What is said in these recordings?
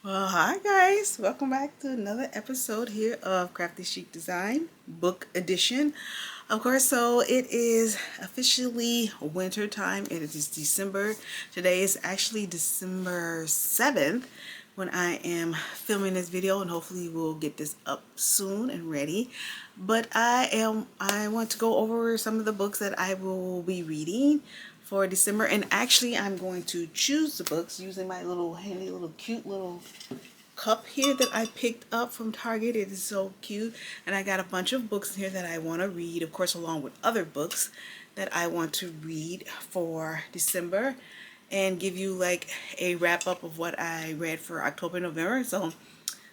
Well, hi guys, welcome back to another episode here of Crafty Chic Design Book Edition. Of course, so it is officially winter time. It is December. Today is actually December 7th when I am filming this video, and hopefully we'll get this up soon and ready. But I want to go over some of the books that I will be reading for December, and actually I'm going to choose the books using my little handy little cute little cup here that I picked up from Target. It is so cute, and I got a bunch of books here that I want to read, of course, along with other books that I want to read for December, and give you like a wrap up of what I read for October and November. So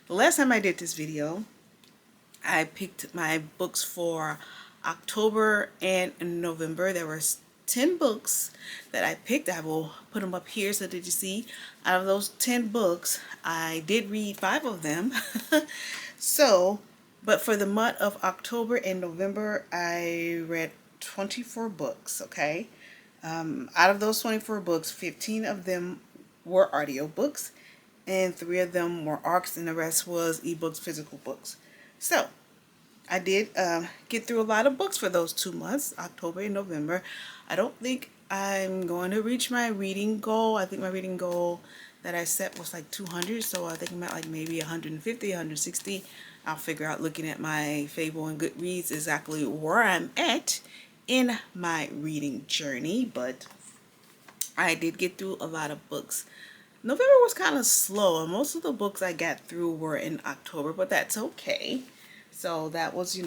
the last time I did this video, I picked my books for October and November. There were 10 books that I picked. I will put them up here so that you see. Out of those 10 books, I did read 5 of them. So, but for the month of October and November, I read 24 books, okay? Out of those 24 books, 15 of them were audiobooks, and 3 of them were ARCs, and the rest was ebooks, physical books. So, I did get through a lot of books for those 2 months, October and November. I don't think I'm going to reach my reading goal. I think my reading goal that I set was like 200, so I think I'm at like maybe 150, 160. I'll figure out looking at my Fable and Goodreads exactly where I'm at in my reading journey, but I did get through a lot of books. November was kind of slow. Most of the books I got through were in October, but that's okay. So that was,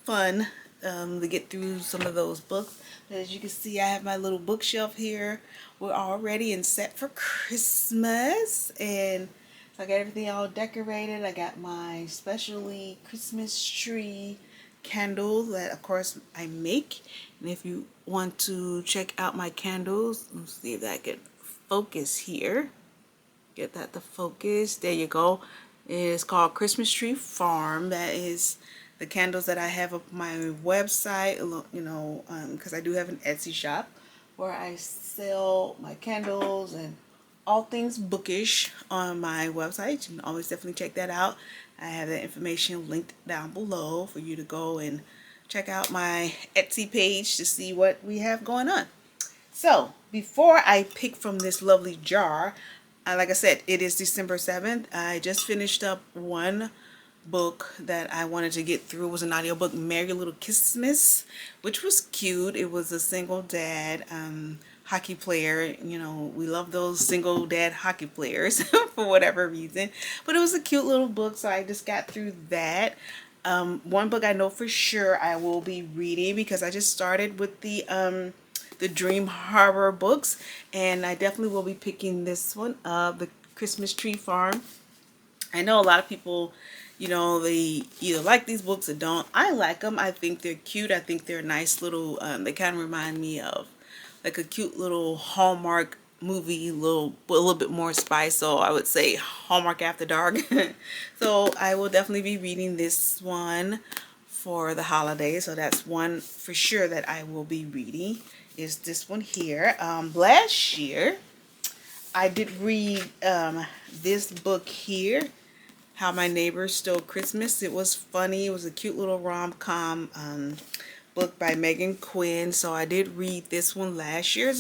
fun to get through some of those books. As you can see, I have my little bookshelf here. We're all ready and set for Christmas. And so I got everything all decorated. I got my specially Christmas tree candle that, of course, I make. And if you want to check out my candles, let's see if I can focus here. Get that to focus. There you go. It's called Christmas Tree Farm. That is the candles that I have up my website, because I do have an Etsy shop where I sell my candles and all things bookish on my website. You can always definitely check that out. I have that information linked down below for you to go and check out my Etsy page to see what we have going on. So, before I pick from this lovely jar, like I said, it is December 7th. I just finished up one book that I wanted to get through. It was an audiobook, Merry Little Christmas, which was cute. It was a single dad hockey player. You know, we love those single dad hockey players for whatever reason. But it was a cute little book, so I just got through that. One book I know for sure I will be reading because I just started with the Dream Harbor books, and I definitely will be picking this one up, the Christmas Tree Farm. I know a lot of people, they either like these books or don't. I like them. I think they're cute. I think they're nice little, they kind of remind me of like a cute little Hallmark movie, with a little bit more spice. So I would say Hallmark After Dark. So I will definitely be reading this one for the holidays. So that's one for sure that I will be reading, is this one here. Last year I did read this book here, How My Neighbors Stole Christmas. It was funny. It was a cute little rom-com book by Megan Quinn. So I did read this one last year.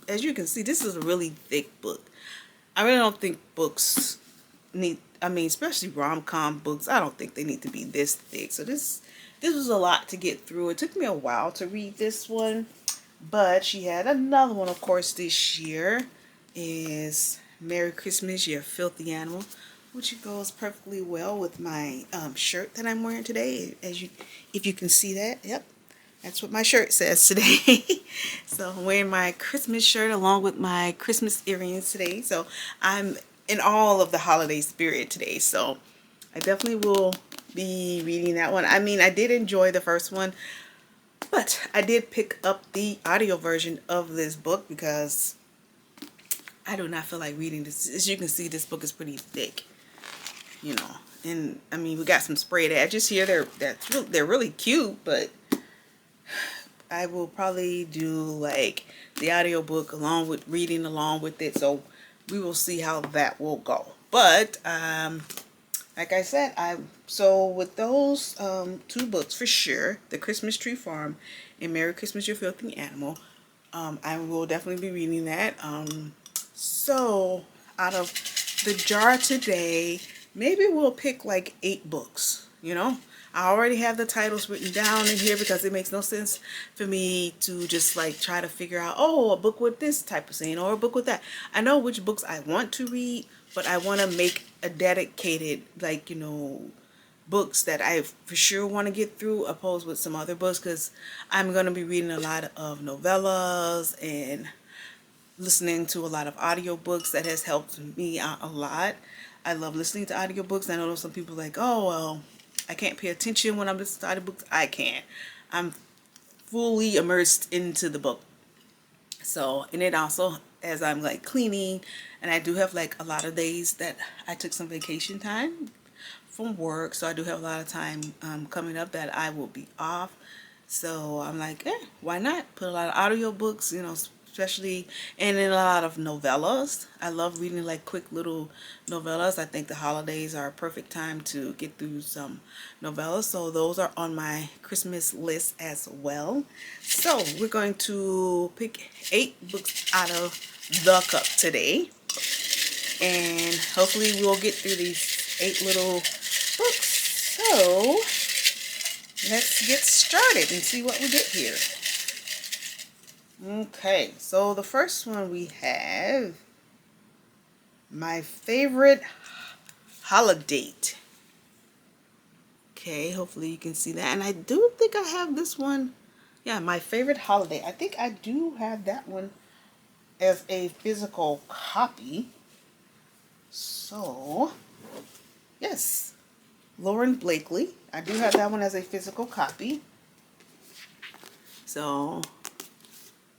As you can see, this is a really thick book. I really don't think books especially rom-com books, I don't think they need to be this thick. So this was a lot to get through. It took me a while to read this one, but she had another one, of course, this year, is Merry Christmas, You Filthy Animal, which goes perfectly well with my shirt that I'm wearing today. If you can see that, yep, that's what my shirt says today. So I'm wearing my Christmas shirt along with my Christmas earrings today. So I'm in all of the holiday spirit today. So I definitely will be reading that one. I mean, I did enjoy the first one, but I did pick up the audio version of this book because I do not feel like reading this. As you can see, this book is pretty thick, and I mean, we got some sprayed edges here. They're really cute, but I will probably do like the audiobook along with reading along with it. So we will see how that will go. But like I said, so with those two books for sure, The Christmas Tree Farm and Merry Christmas You Filthy Animal, I will definitely be reading that. So out of the jar today, maybe we'll pick like 8 books, you know. I already have the titles written down in here because it makes no sense for me to just like try to figure out, oh, a book with this type of scene or a book with that. I know which books I want to read, but I want to make a dedicated, like, you know, books that I for sure want to get through opposed with some other books, because I'm going to be reading a lot of novellas and listening to a lot of audiobooks. That has helped me out a lot. I love listening to audiobooks. I know some people are like, oh, well, I can't pay attention when I'm listening to audiobooks. I can't. I'm fully immersed into the book. So, and it also, as I'm like cleaning, and I do have like a lot of days that I took some vacation time from work, so I do have a lot of time coming up that I will be off. So I'm like, why not put a lot of audiobooks, you know, especially, and then a lot of novellas. I love reading like quick little novellas. I think the holidays are a perfect time to get through some novellas. So those are on my Christmas list as well. So we're going to pick 8 books out of the cup today. And hopefully we'll get through these 8 little books. So let's get started and see what we get here. Okay, so the first one we have My Favorite Holiday. Okay, hopefully you can see that. And I do think I have this one. Yeah, My Favorite Holiday. I think I do have that one as a physical copy. So, yes, Lauren Blakely. I do have that one as a physical copy. So,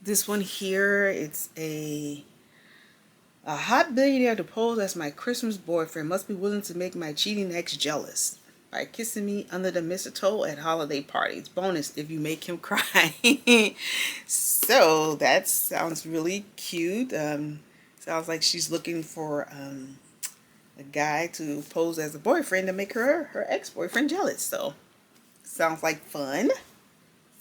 this one here, it's a hot billionaire to pose as my Christmas boyfriend must be willing to make my cheating ex jealous by kissing me under the mistletoe at holiday parties. Bonus if you make him cry. So that sounds really cute. Sounds like she's looking for a guy to pose as a boyfriend to make her ex-boyfriend jealous. So sounds like fun.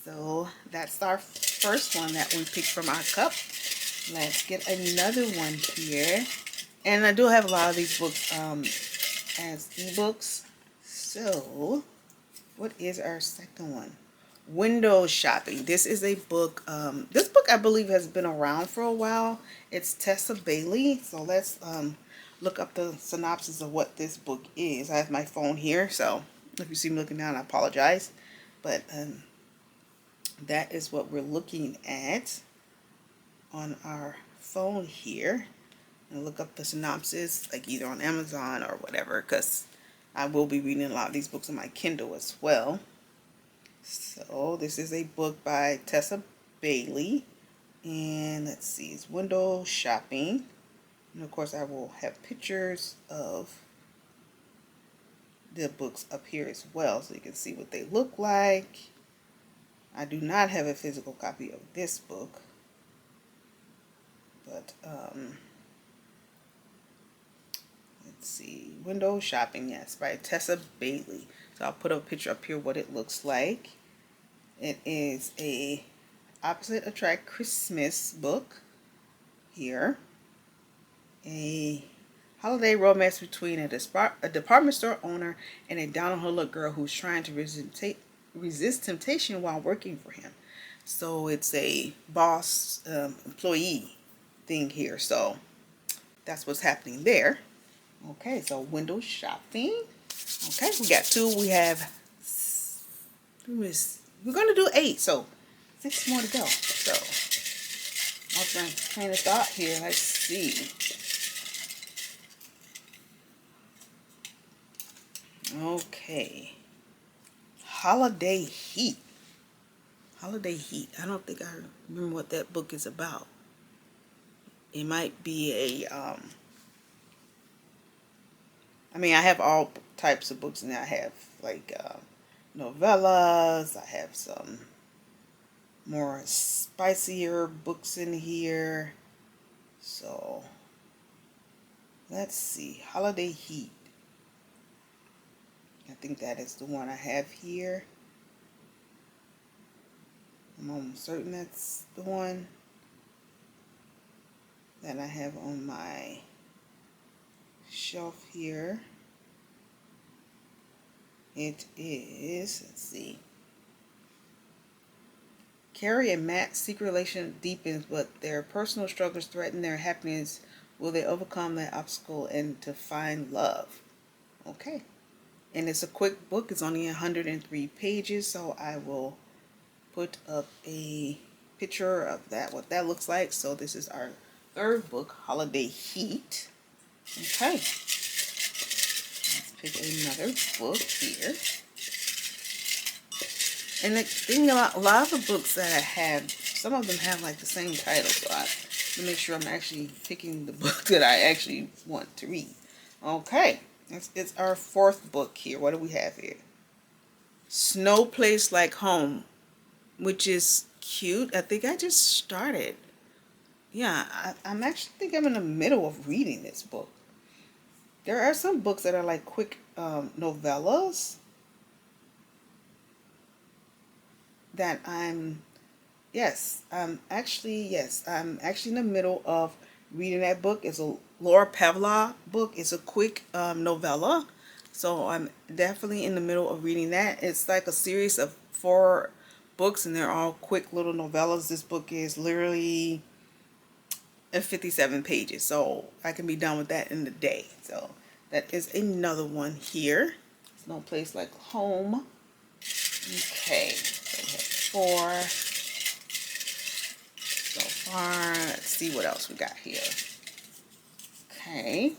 So that's our first one that we picked from our cup. Let's get another one here. And I do have a lot of these books as ebooks. So, what is our second one? Window Shopping. This is a book. This book I believe has been around for a while. It's Tessa Bailey. So let's look up the synopsis of what this book is. I have my phone here, so if you see me looking down, I apologize. But that is what we're looking at on our phone here. And look up the synopsis, like either on Amazon or whatever, because I will be reading a lot of these books on my Kindle as well. So this is a book by Tessa Bailey, and let's see, it's Window Shopping. And of course I will have pictures of the books up here as well, so you can see what they look like. I do not have a physical copy of this book, but let's see, Window Shopping, yes, by Tessa Bailey. So I'll put a picture up here what it looks like. It is a opposite attract Christmas book here. A holiday romance between a department store owner and a down-on-her-luck girl who's trying to resist temptation while working for him. So it's a boss employee thing here. So that's what's happening there. Okay, so Window Shopping. Okay, we got 2. We have, we're going to do 8, so 6 more to go. So, off my train of thought here. Let's see. Okay. Holiday Heat. Holiday Heat. I don't think I remember what that book is about. It might be a, I mean, I have all types of books, and I have like novellas. I have some more spicier books in here. So Let's see, Holiday Heat. I think that is the one I have here. I'm almost certain that's the one that I have on my shelf here. It is, let's see. Carrie and Matt's secret relation deepens, but their personal struggles threaten their happiness. Will they overcome that obstacle and to find love? Okay. And it's a quick book. It's only 103 pages, so I will put up a picture of that, what that looks like. So this is our third book, Holiday Heat. Okay. Let's pick another book here. And the thing about a lot of the books that I have, some of them have like the same title, so I have to make sure I'm actually picking the book that I actually want to read. Okay, it's our fourth book here. What do we have here? Snow Place Like Home, which is cute. I think I just started. Yeah, I'm actually think I'm in the middle of reading this book. There are some books that are like quick novellas that I'm actually in the middle of reading that book. It's a Laura Pavlov book. It's a quick novella, so I'm definitely in the middle of reading that. It's like a series of 4 books, and they're all quick little novellas. This book is literally 57 pages, so I can be done with that in a day. So that is another one here. It's No Place Like Home. Okay, so we have 4 so far. Let's see what else we got here. Okay.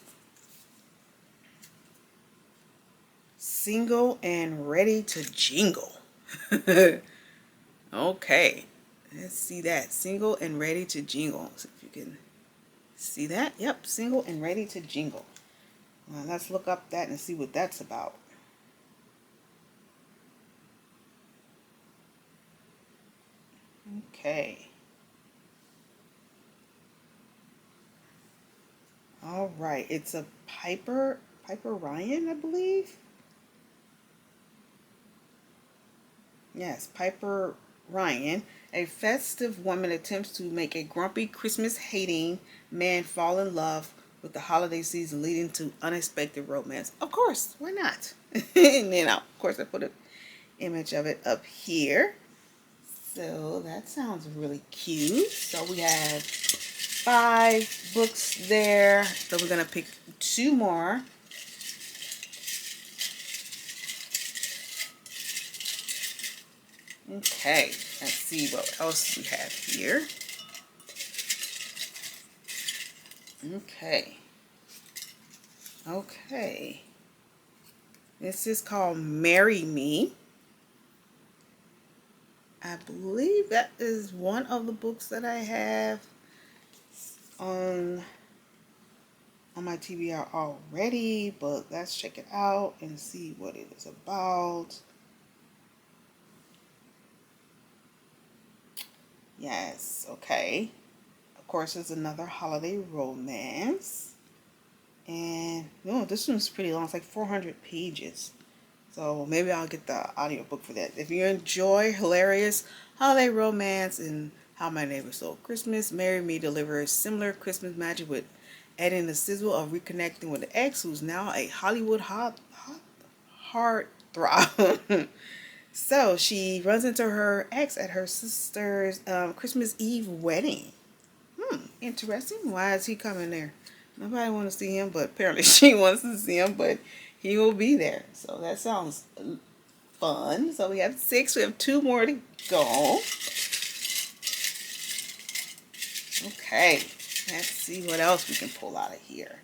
Single and Ready to Jingle. Okay. Let's see that. Single and Ready to Jingle. So if you can see that. Yep. Single and Ready to Jingle. Well, let's look up that and see what that's about. Okay. All right. It's a Piper Ryan, I believe. Yes, Piper Ryan. A festive woman attempts to make a grumpy Christmas-hating man fall in love with the holiday season, leading to unexpected romance. Of course, why not? And then, of course, I put an image of it up here. So that sounds really cute. So we have 5 books there. So we're going to pick 2 more. Okay, let's see what else we have here. Okay. This is called Marry Me. I believe that is one of the books that I have on my TBR already, but let's check it out and see what it is about. Yes, okay. Of course, it's another holiday romance. And no, this one's pretty long. It's like 400 pages. So maybe I'll get the audiobook for that. If you enjoy hilarious holiday romance and How My Neighbor Stole Christmas, Marry Me delivers similar Christmas magic with adding the sizzle of reconnecting with the ex who's now a Hollywood heartthrob. So she runs into her ex at her sister's Christmas Eve wedding. Interesting. Why is he coming there? Nobody wants to see him, but apparently she wants to see him, but he will be there. So that sounds fun. So we have 6. We have 2 more to go. Okay. Let's see what else we can pull out of here.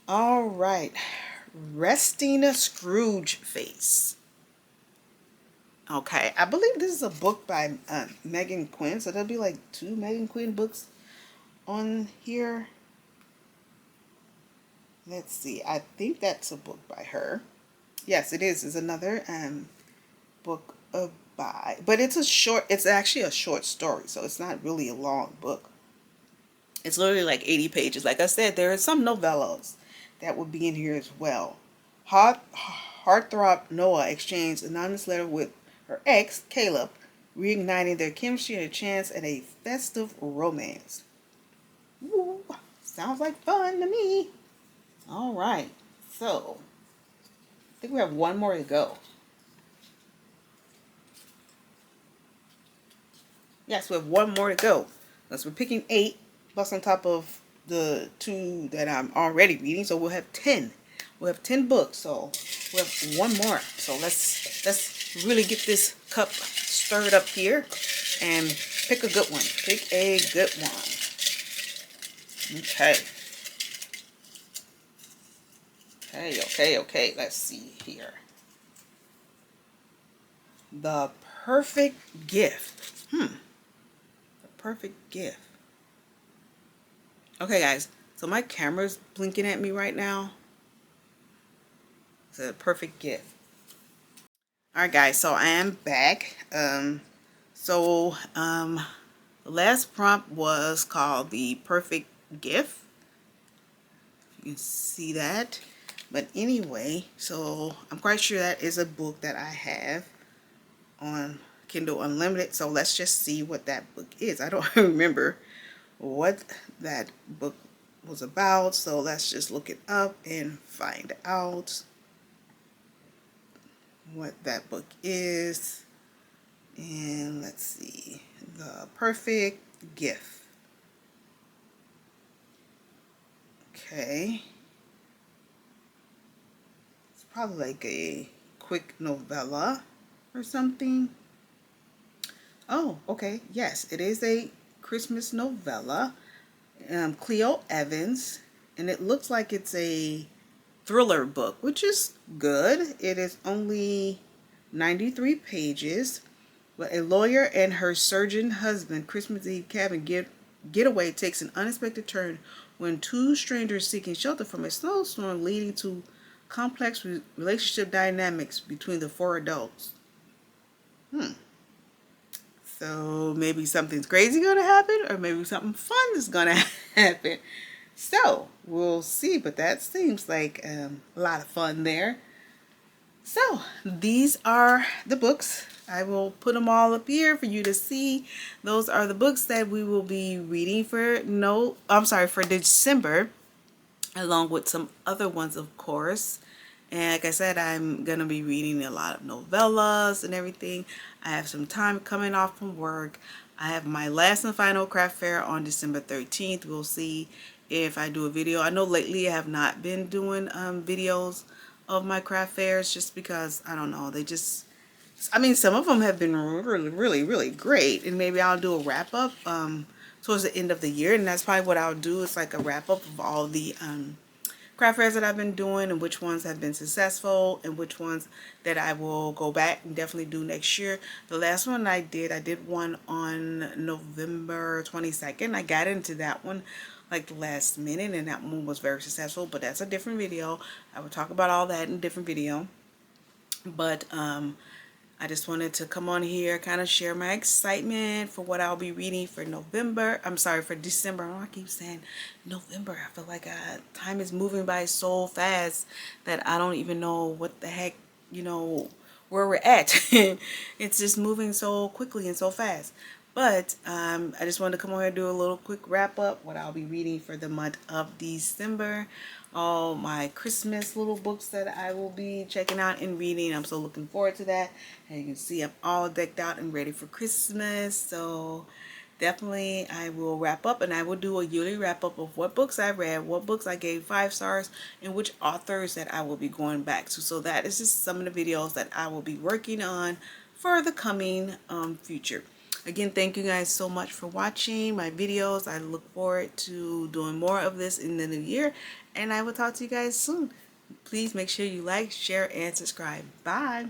All right. Resting a Scrooge Face. Okay. I believe this is a book by Megan Quinn. So there'll be like 2 Megan Quinn books on here. Let's see. I think that's a book by her. Yes, it is. It's another book by, but it's actually a short story, so it's not really a long book. It's literally like 80 pages. Like I said, there are some novellas that would be in here as well. Heartthrob Noah exchanged an anonymous letter with her ex, Caleb, reigniting their chemistry and a chance at a festive romance. Woo, sounds like fun to me. All right, so I think we have one more to go. Yes, we have one more to go. Because we're picking 8 plus on top of the 2 that I'm already reading, so we'll have 10. We'll have 10 books, so we have one more. So let's really get this cup stirred up here and pick a good one. Pick a good one. Okay. Okay. Let's see here. The Perfect Gift. The Perfect Gift. Okay, guys. So my camera's blinking at me right now. It's a perfect gift. Alright, guys. So I am back. The last prompt was called The Perfect Gift. You can see that. But anyway, so I'm quite sure that is a book that I have on Kindle Unlimited. So let's just see what that book is. I don't remember what that book was about. So let's just look it up and find out what that book is. And let's see. The Perfect Gift. Okay. It's probably like a quick novella or something. Oh, okay. Yes, it is a Christmas novella. Cleo Evans. And it looks like it's a thriller book, which is good. It is only 93 pages. But a lawyer and her surgeon husband Christmas Eve cabin getaway takes an unexpected turn when 2 strangers seeking shelter from a snowstorm leading to complex relationship dynamics between the 4 adults. So maybe something's crazy gonna happen, or maybe something fun is gonna happen. So we'll see, but that seems like a lot of fun there. So these are the books. I will put them all up here for you to see. Those are the books that we will be reading for for December, along with some other ones, of course. And like I said, I'm going to be reading a lot of novellas and everything. I have some time coming off from work. I have my last and final craft fair on December 13th. We'll see if I do a video. I know lately I have not been doing videos of my craft fairs just because, I don't know, some of them have been really great. And maybe I'll do a wrap up towards the end of the year. And that's probably what I'll do. It's like a wrap up of all the craft fairs that I've been doing and which ones have been successful and which ones that I will go back and definitely do next year. The last one I did one on November 22nd. I got into that one like the last minute, and that one was very successful, but that's a different video. I will talk about all that in a different video. But I just wanted to come on here, kind of share my excitement for what I'll be reading for for December. I keep saying November. I feel like time is moving by so fast that I don't even know what the heck, where we're at. It's just moving so quickly and so fast. But I just wanted to come on here and do a little quick wrap up what I'll be reading for the month of December. All my Christmas little books that I will be checking out and reading. I'm so looking forward to that. And you can see I'm all decked out and ready for Christmas. So definitely I will wrap up, and I will do a yearly wrap up of what books I read, what books I gave 5 stars, and which authors that I will be going back to. So that is just some of the videos that I will be working on for the coming future. Again, thank you guys so much for watching my videos. I look forward to doing more of this in the new year, and I will talk to you guys soon. Please make sure you like, share, and subscribe. Bye.